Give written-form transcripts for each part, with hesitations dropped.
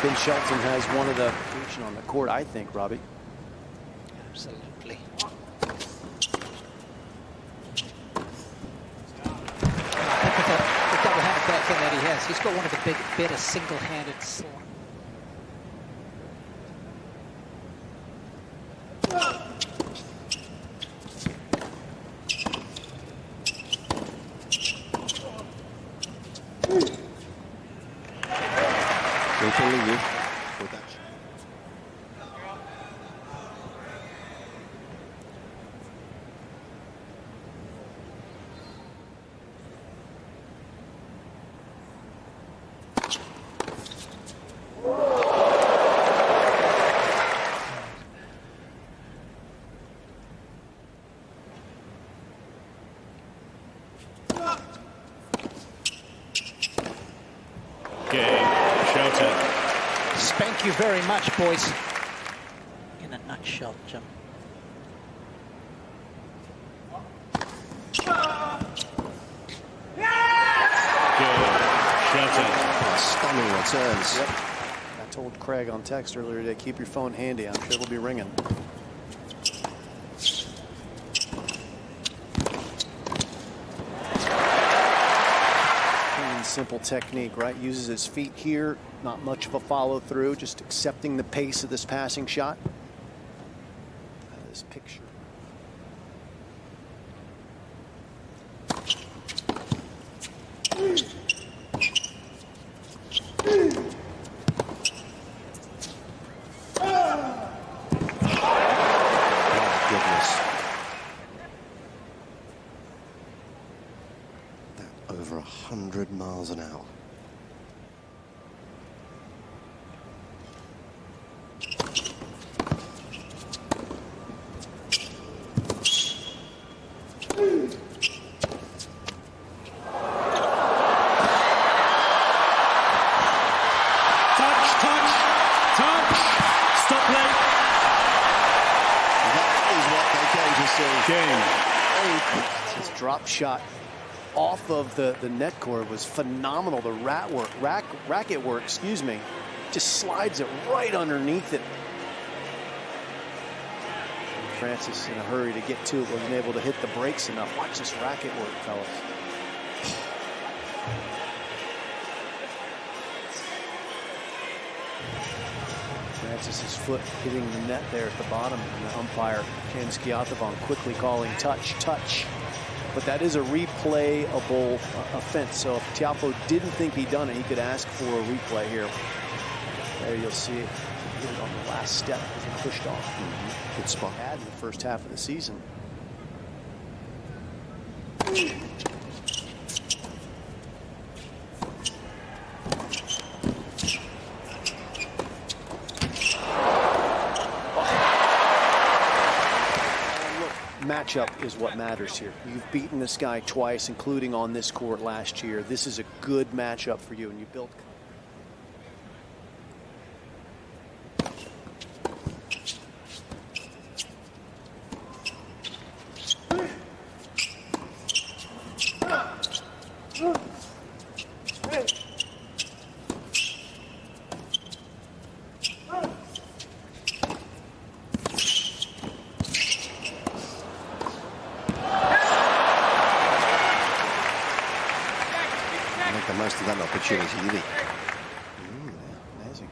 Ben Shelton has one of the position on the court, I think, Robbie. Absolutely. I think with the double-handed backhand that he has, he's got one of the better single-handed slams. Thank you very much, boys. In a nutshell, Jim. Stunning returns. Yep. I told Craig on text earlier today, keep your phone handy. I'm sure it'll be ringing. Simple technique, right? Uses his feet here, not much of a follow through, just accepting the pace of this passing shot. This picture. Over 100 miles an hour. Stop play. That is what they came to see. Game. His drop shot off of the net cord was phenomenal. The racket work, excuse me, just slides it right underneath it. Francis in a hurry to get to it, wasn't able to hit the brakes enough. Watch this racket work, fellas. Francis's foot hitting the net there at the bottom, and the umpire, Ken Skiatavon, quickly calling touch, touch. But that is a replayable offense. So if Tiafoe didn't think he'd done it, he could ask for a replay here. There you'll see it. He hit it on the last step as he pushed off. Good spot. Had in the first half of the season. Matchup is what matters here. You've beaten this guy twice, including on this court last year. This is a good matchup for you, and you built. The most of that opportunity, did he? Amazing.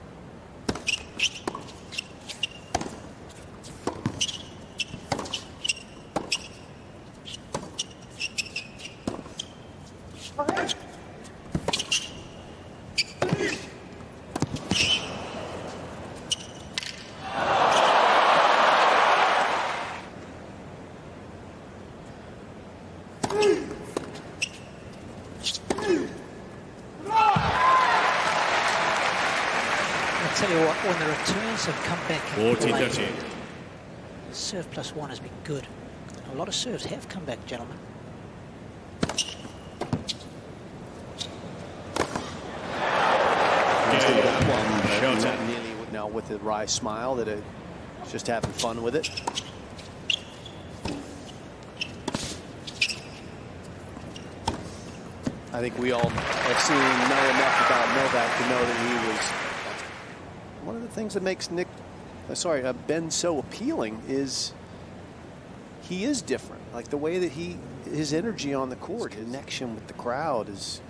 Tell you what, when the returns have come back, 40-30. Serve plus one has been good. A lot of serves have come back, gentlemen. Nearly now with the wry smile that it's just having fun with it. I think we all have seen enough about Novak to know that he was one of the things that makes Ben so appealing is he is different. Like the way that his energy on the court, his connection with the crowd is.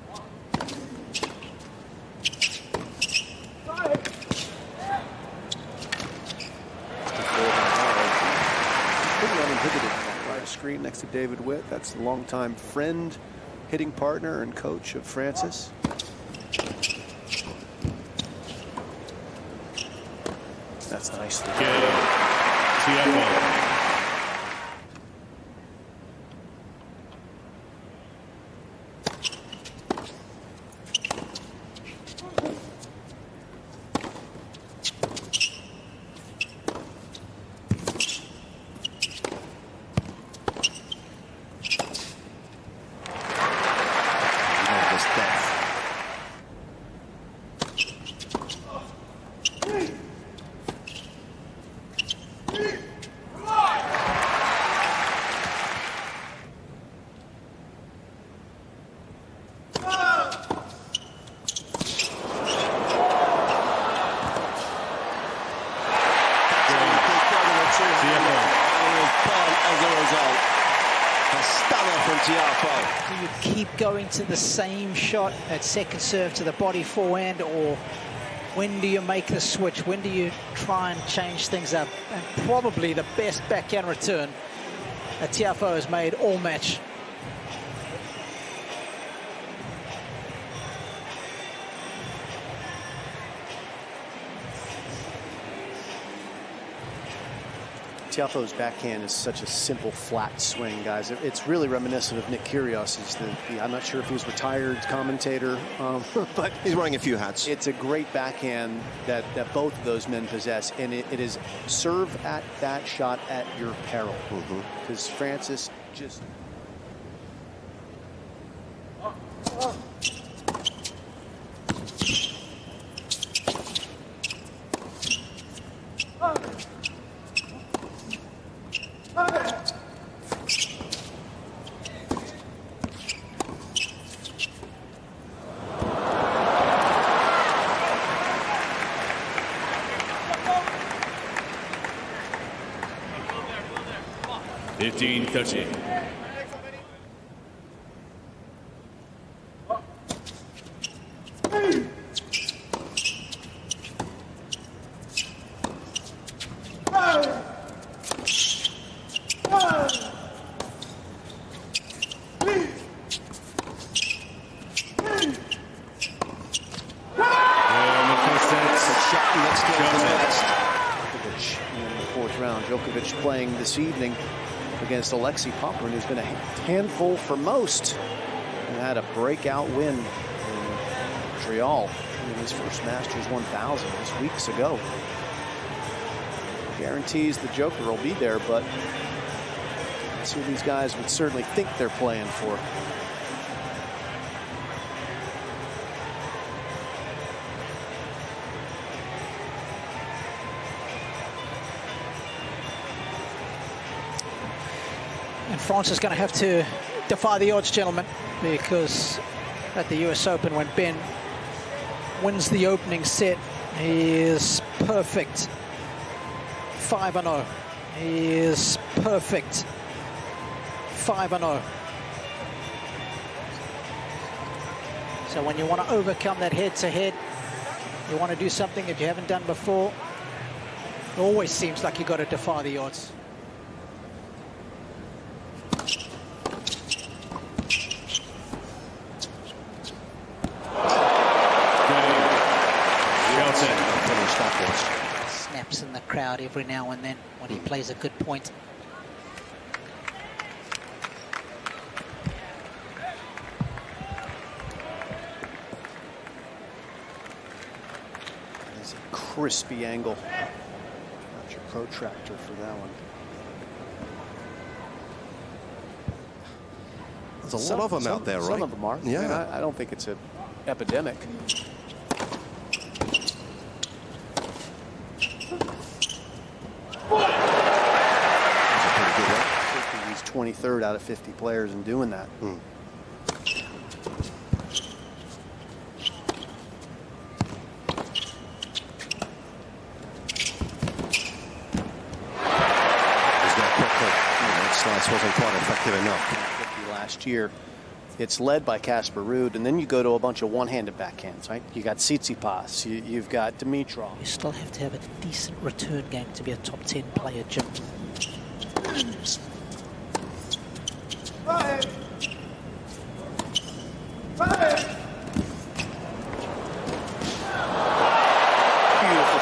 Pretty uninhibited on that right screen next to David Witt. That's the longtime friend, hitting partner, and coach of Francis. That's nice. Tiafoe. Do you keep going to the same shot at second serve to the body forehand, or when do you make the switch? When do you try and change things up? And probably the best backhand return that Tiafoe has made all match. Tiafoe's backhand is such a simple, flat swing, guys. It's really reminiscent of Nick Kyrgios's. I'm not sure if he was retired commentator, but he's wearing a few hats. It's a great backhand that both of those men possess, and it is serve at that shot at your peril. Because Francis just... Djokovic playing this evening against Alexei Popyrin, who's been a handful for most, and had a breakout win in Montreal in his first Masters 1000 just weeks ago. Guarantees the Joker will be there, but that's who these guys would certainly think they're playing for. And France is going to have to defy the odds, gentlemen, because at the US Open, when Ben wins the opening set, he is perfect 5-0. He is perfect 5-0. So when you want to overcome that head-to-head, you want to do something that you haven't done before, it always seems like you've got to defy the odds. Snaps in the crowd every now and then when he plays a good point. There's a crispy angle. Not your protractor for that one. There's a lot of them out there, right? Some of them are. Yeah. I mean, I don't think it's an epidemic. He's 23rd out of 50 players in doing that. slice wasn't quite effective enough. 50 last year. It's led by Casper Ruud, and then you go to a bunch of one-handed backhands, right? You got Tsitsipas, you've got Dimitrov. You still have to have a decent return game to be a top 10 player, Jim. Beautiful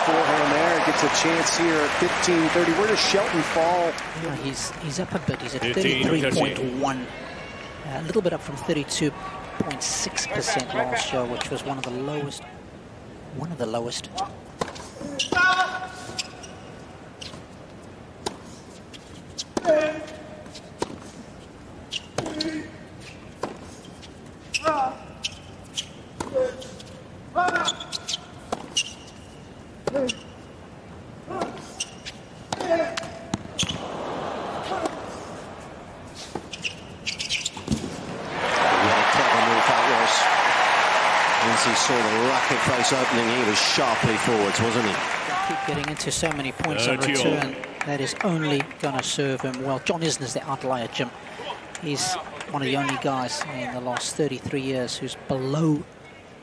forehand there. Gets a chance here at 15-30. Where does Shelton fall? Yeah, he's up a bit. He's at 33.1. A little bit up from 32.6% last year, which was one of the lowest. He saw the racket face opening, he was sharply forwards, wasn't he? Keep getting into so many points on return. That is only going to serve him well. John Isner's the outlier, Jim. He's one of the only guys in the last 33 years who's below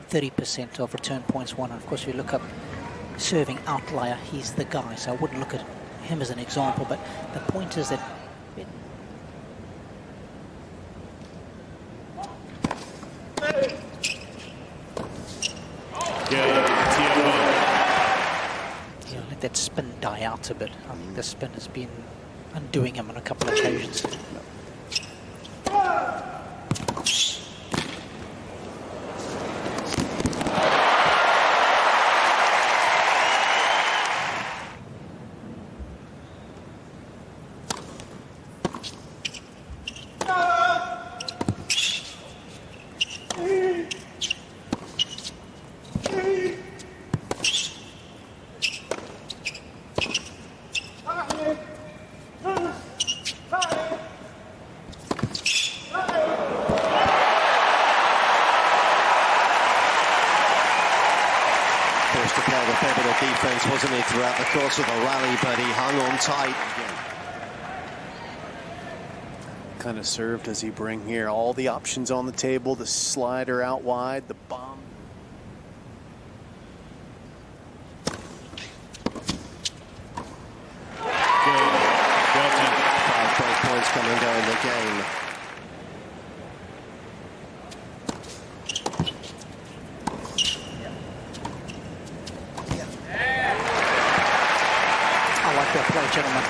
30% of return points won. And of course, if you look up serving outlier, he's the guy. So I wouldn't look at him as an example, but the point is that let that spin die out a bit. I think the spin has been undoing him on a couple of occasions. Forced to play the fair bit of defense, wasn't he, throughout the course of the rally, but he hung on tight. Kind of served as he bring here all the options on the table, the slider out wide, the bomb. Five break points come and go in the game. I like that play, gentlemen.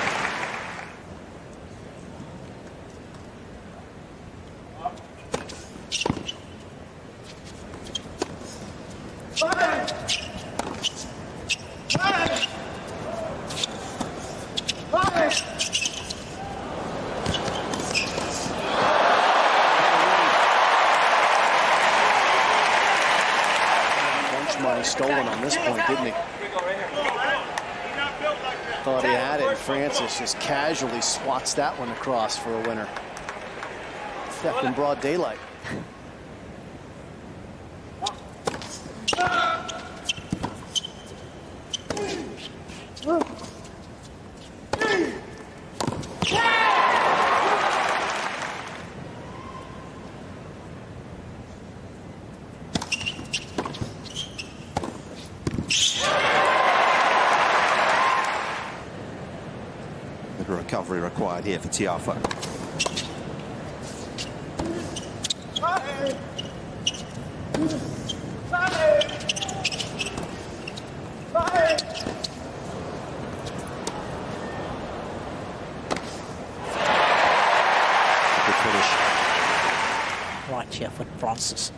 Bunch money stolen on this point, didn't he? Thought he had it, and Francis just casually swats that one across for a winner. Theft in broad daylight. The recovery required here for Tiafoe. Good finish. Right here for Francis.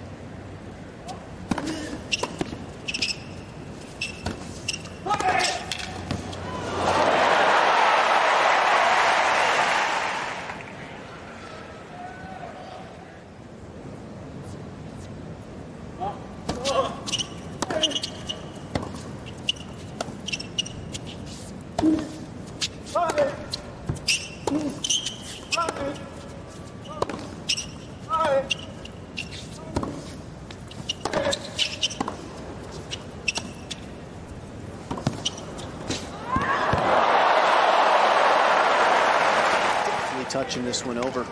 touching this one over.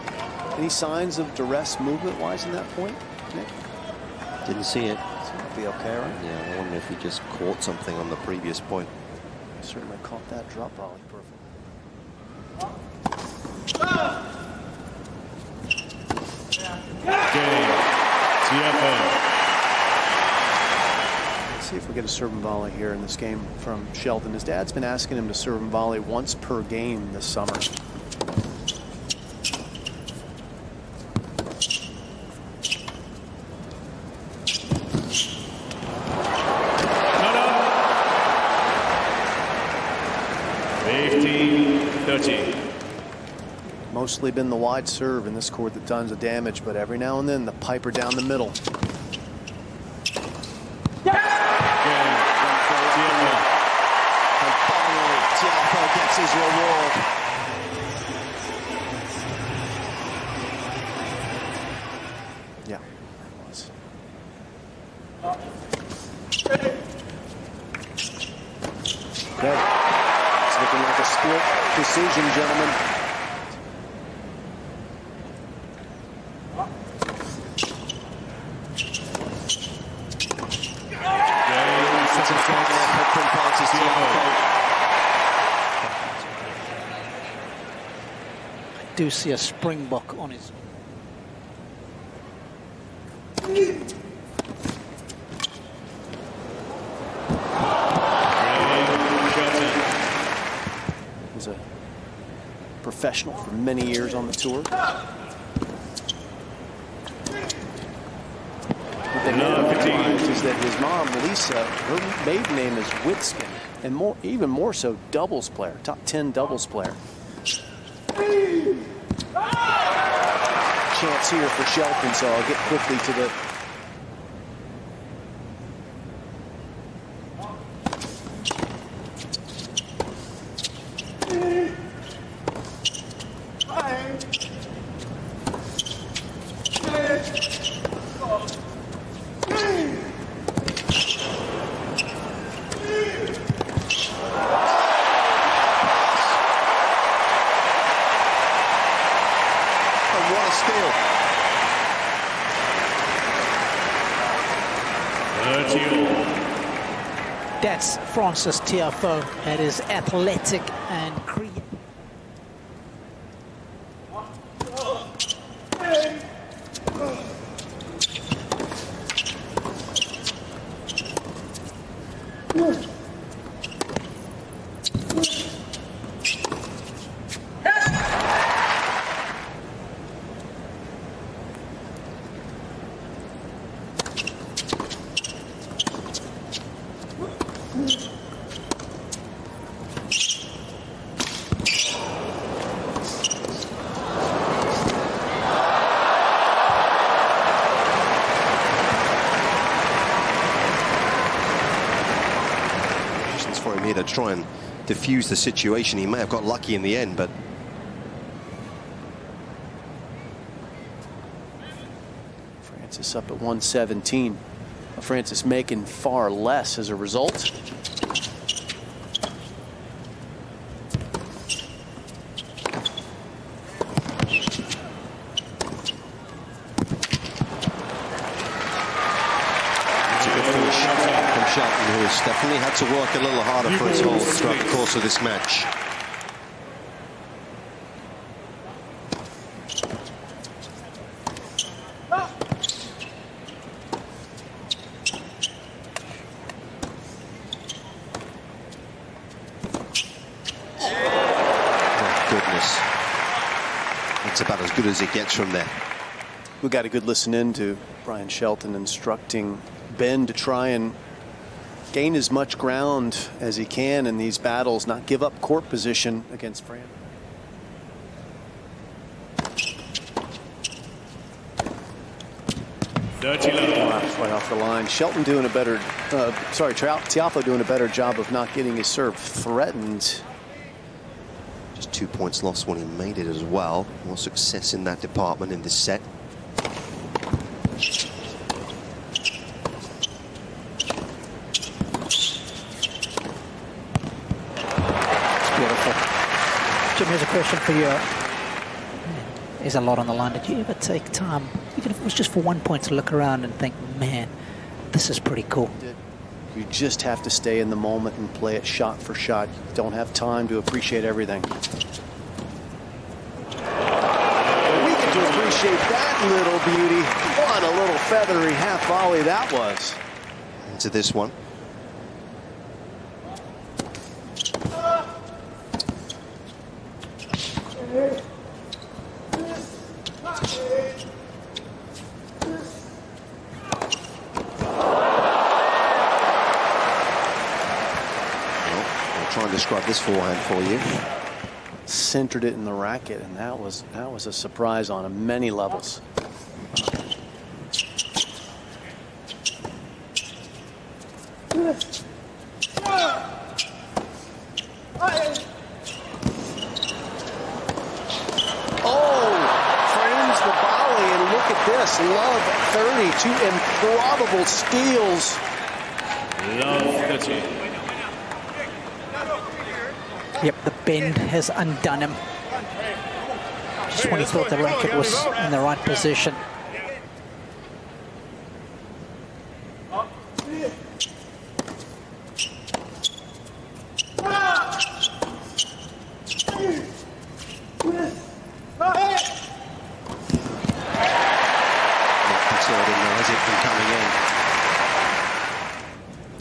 Any signs of duress movement-wise in that point, Nick? Didn't see it. It'll be okay, right? Yeah, I wonder if he just caught something on the previous point. Certainly caught that drop volley perfect. Game. Tiafoe. Let's see if we get a serve and volley here in this game from Shelton. His dad's been asking him to serve and volley once per game this summer. Mostly been the wide serve in this court that tons of damage, but every now and then the piper down the middle. And finally, Tiafoe gets his reward. Yeah, that was. Okay. It's looking like a split decision, gentlemen. I do see a springbok on his. He's a professional for many years on the tour. What they realize is that his mom, Lisa, her maiden name is Witskin, and even more so, doubles player, top 10 doubles player. Chance here for Shelton, so I'll get quickly to the. That's Francis Tiafoe at his athletic and creative. For him here to try and diffuse the situation. He may have got lucky in the end, but Francis up at 117. Francis making far less as a result. Shelton, who has definitely had to work a little harder for his hold throughout the course of this match. Oh, goodness. That's about as good as it gets from there. We got a good listen in to Brian Shelton instructing Ben to try and gain as much ground as he can in these battles, not give up court position against France. Right off the line. Shelton doing a better, Tiafoe doing a better job of not getting his serve threatened. Just 2 points lost when he made it as well. More success in that department in this set. Jim, here's a question for you. there's a lot on the line. Did you ever take time, even if it was just for 1 point, to look around and think, man, this is pretty cool? You just have to stay in the moment and play it shot for shot. You don't have time to appreciate everything. We get to appreciate that little beauty. What a little feathery half volley that was. Into this one. Try and describe this forehand for you. Centered it in the racket, and that was a surprise on many levels. Frames the volley, and look at this. Love 30, 2 improbable steals. Love 30. Yep, the bend has undone him. Just when he thought the racket was in the right position.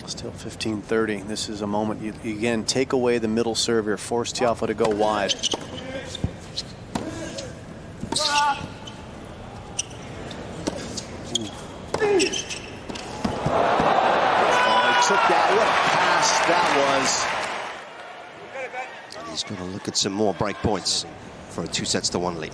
Still 15-30. This is a moment you again take away the middle serve here, force Tiafoe to go wide. He took that. What a pass that was. He's going to look at some more break points for a 2-1 lead.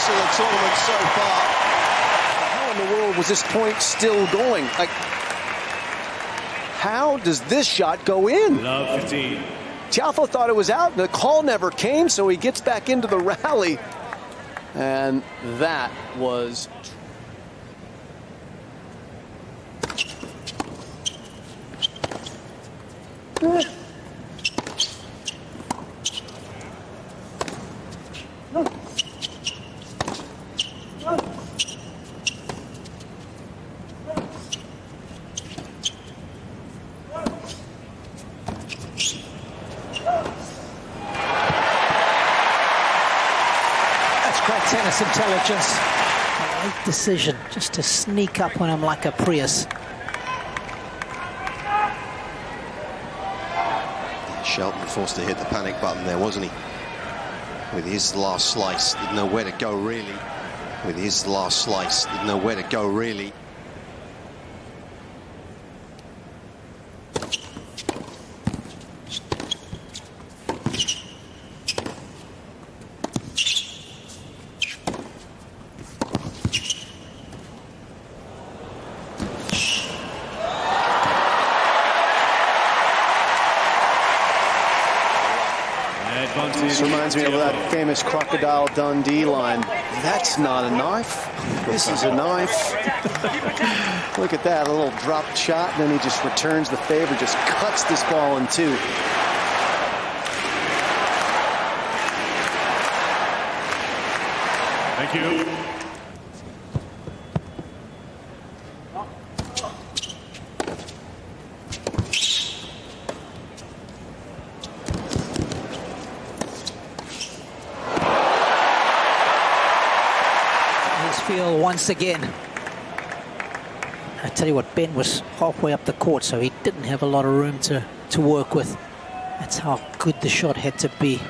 of the tournament so far. How in the world was this point still going? Like, how does this shot go in? Love 15. Tiafoe thought it was out, and the call never came, so he gets back into the rally. And that was... Tennis intelligence. A late decision just to sneak up on him like a Prius. Shelton forced to hit the panic button there, wasn't he? With his last slice, didn't know where to go really. With his last slice, didn't know where to go really. This reminds me of that famous Crocodile Dundee line. That's not a knife. This is a knife. Look at that, a little dropped shot, and then he just returns the favor, just cuts this ball in two. Thank you. Feel once again. I tell you what, Ben was halfway up the court, so he didn't have a lot of room to work with. That's how good the shot had to be.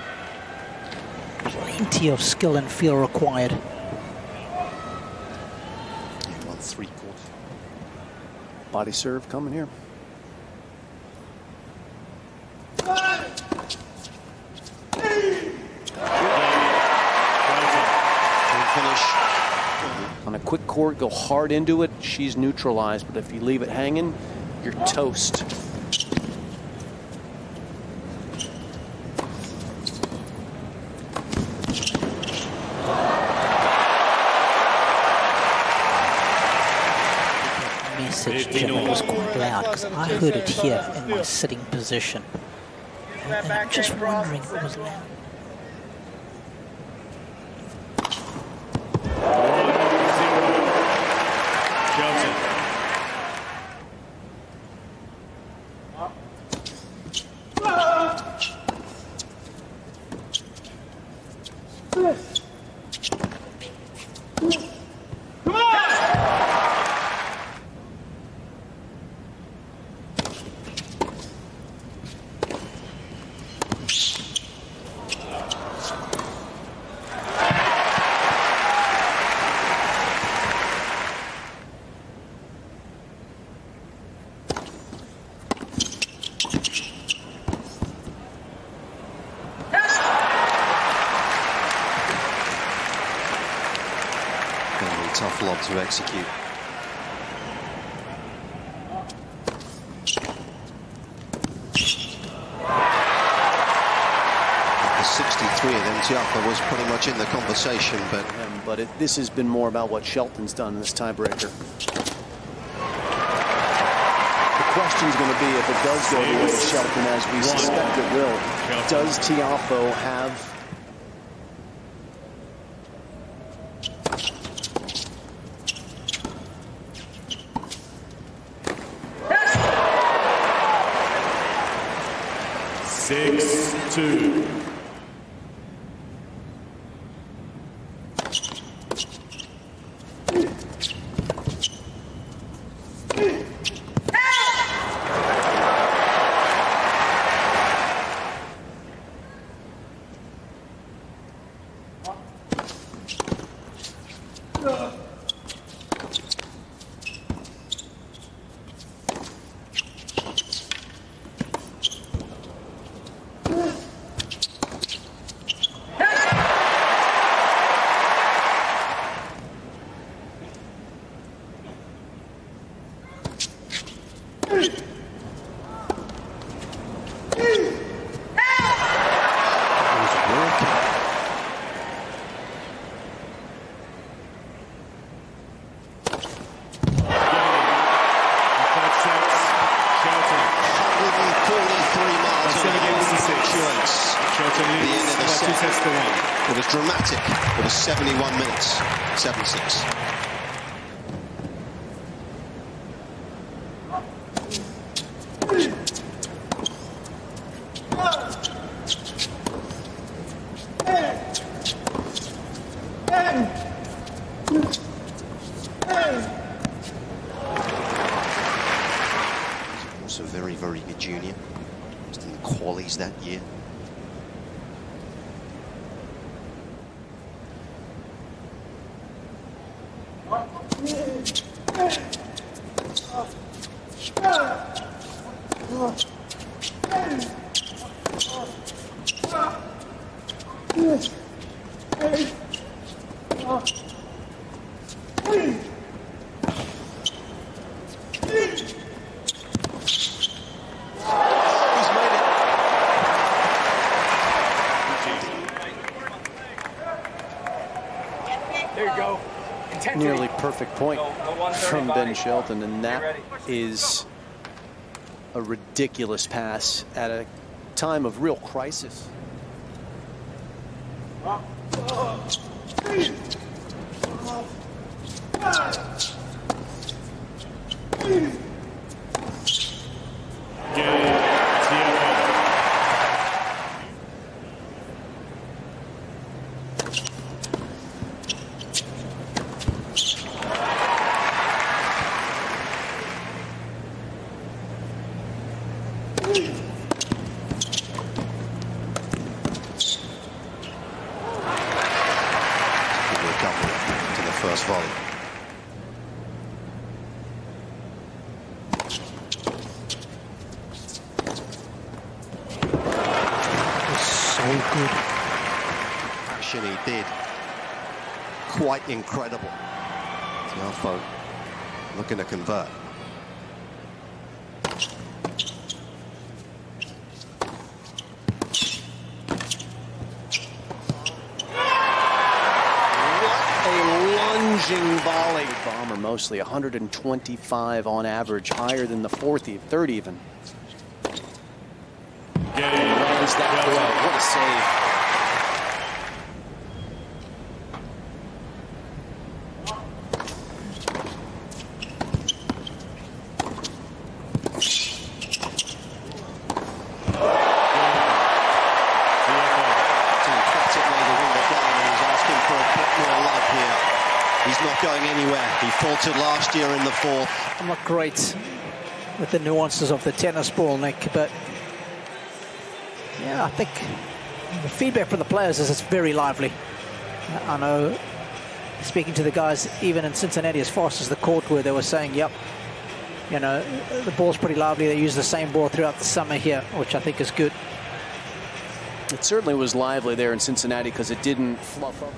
Plenty of skill and feel required. 1-3 court. Body serve coming here. Finish. On a quick court, go hard into it, she's neutralized. But if you leave it hanging, you're toast. Message, Jim, it was quite loud because I heard it here in my sitting position. And I'm just wondering if it was loud. Tough lob to execute. The 63 of them, Tiafoe was pretty much in the conversation, but this has been more about what Shelton's done in this tiebreaker. The question's going to be, if it does go the way of Shelton, as we suspect it will, does Tiafoe have Two. It was dramatic. It was 71 minutes, 7-6. Also very, very good junior. Just in the qualies that year. Nearly perfect point from Ben Shelton, and that is a ridiculous pass at a time of real crisis. First volley. So good. Action he did. Quite incredible. Tiafoe looking to convert. Volley. Bomber mostly 125 on average, higher than the third even. Lands that well. What a save. He's not going anywhere. He faltered last year in the fourth. I'm not great with the nuances of the tennis ball, Nick, but yeah, I think the feedback from the players is it's very lively. I know, speaking to the guys, even in Cincinnati, as fast as the court were, they were saying, yep, you know, the ball's pretty lively. They use the same ball throughout the summer here, which I think is good. It certainly was lively there in Cincinnati because it didn't fluff up.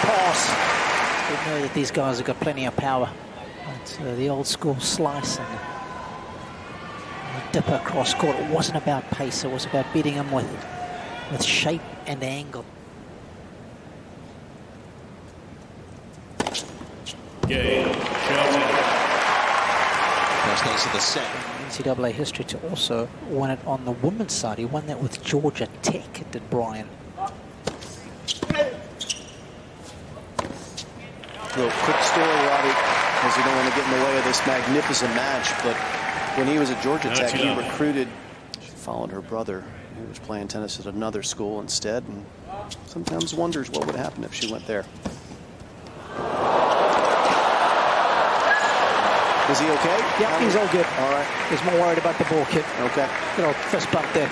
Pass. We know that these guys have got plenty of power. But, the old school slice and the dipper cross court. It wasn't about pace. It was about beating him with shape and angle. Game. Shelton. First ace of the set. NCAA history to also win it on the women's side. He won that with Georgia Tech, did Brian. Real quick story, Robbie, because you don't want to get in the way of this magnificent match, but when he was at Georgia Tech, he recruited, she followed her brother, who was playing tennis at another school instead, and sometimes wonders what would happen if she went there. Is he okay? Yeah, he's all good. All right. He's more worried about the ball kick. Okay. Good old fist bump there.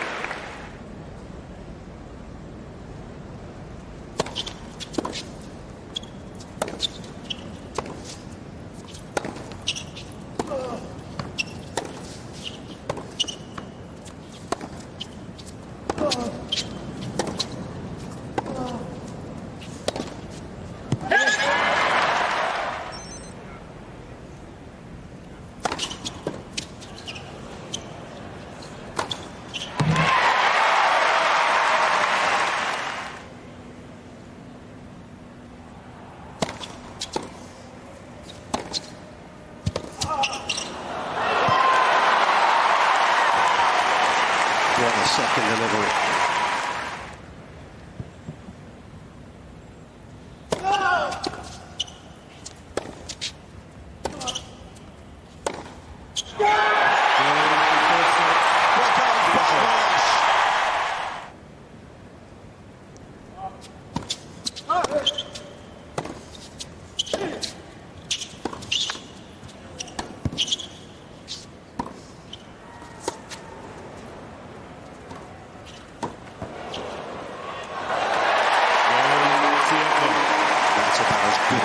What a second delivery.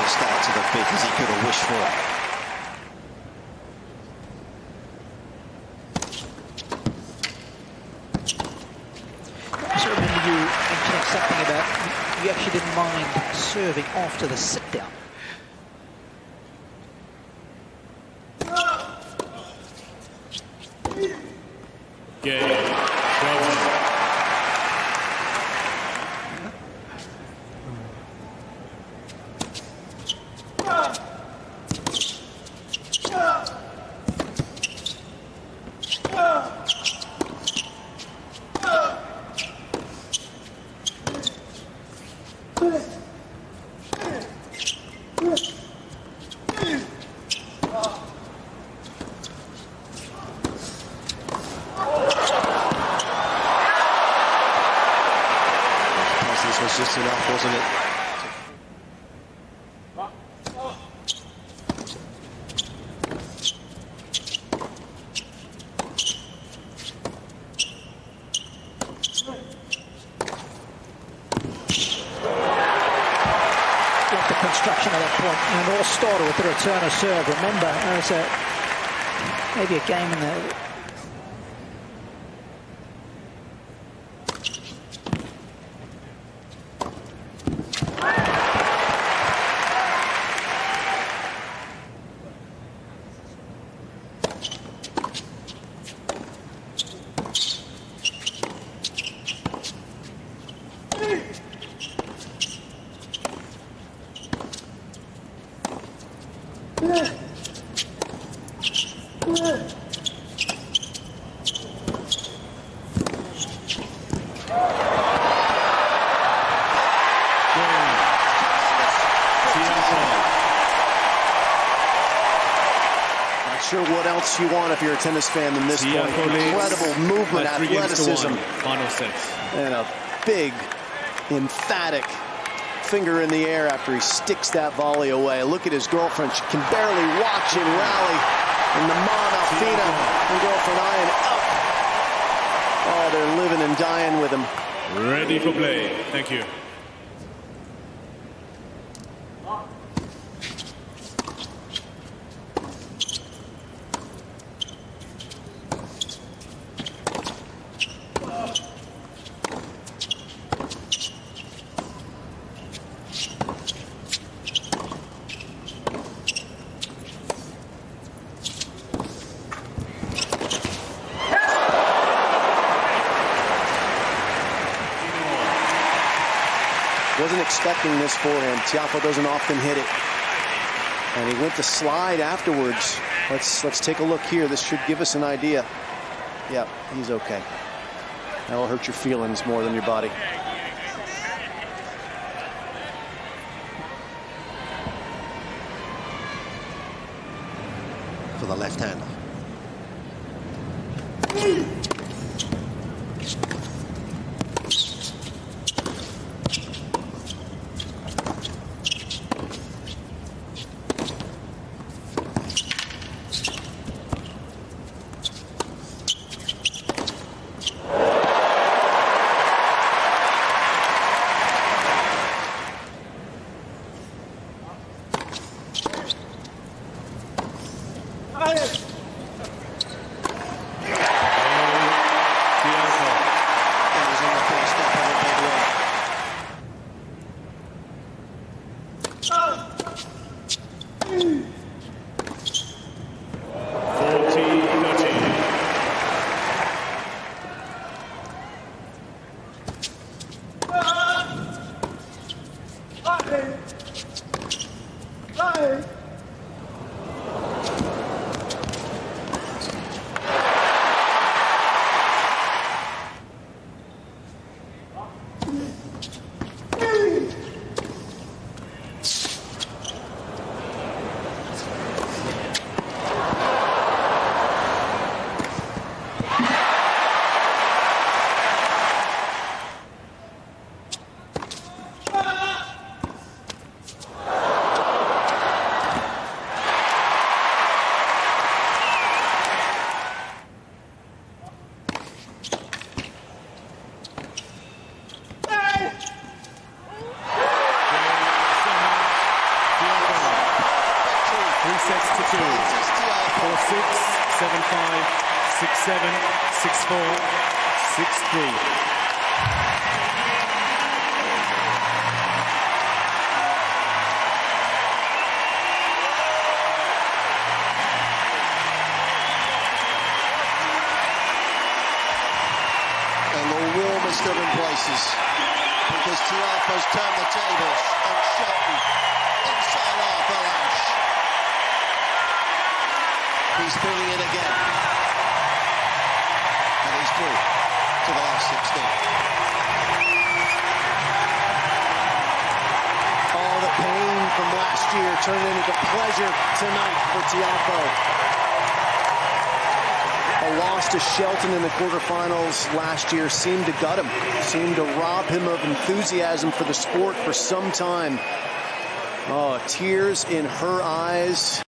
Start to the fifth as he could have wished for. I just remember you mentioning something about you actually didn't mind serving after the sit down. Game. Shelton. wasn't it? The construction at that point, and it all started with the return of serve. Remember, there's maybe a game in the Sure what else you want if you're a tennis fan than this point. Incredible movement, athleticism, final set, and a big, emphatic finger in the air after he sticks that volley away. Look at his girlfriend. She can barely watch him rally. And the mom, Alfina, and girlfriend Ian up. Oh, they're living and dying with him. ready for play. Thank you. Wasn't expecting this for him. Tiafoe doesn't often hit it. And he went to slide afterwards. Let's take a look here. This should give us an idea. Yeah, he's okay. That'll hurt your feelings more than your body. For the left-hander. Stood in places because Tiafoe's turned the tables on Shelton inside half a lash. He's feeling it again. And he's through to the last 16. All the pain from last year turned into pleasure tonight for Tiafoe. A loss to Shelton in the quarterfinals last year seemed to gut him, seemed to rob him of enthusiasm for the sport for some time. Oh, tears in her eyes.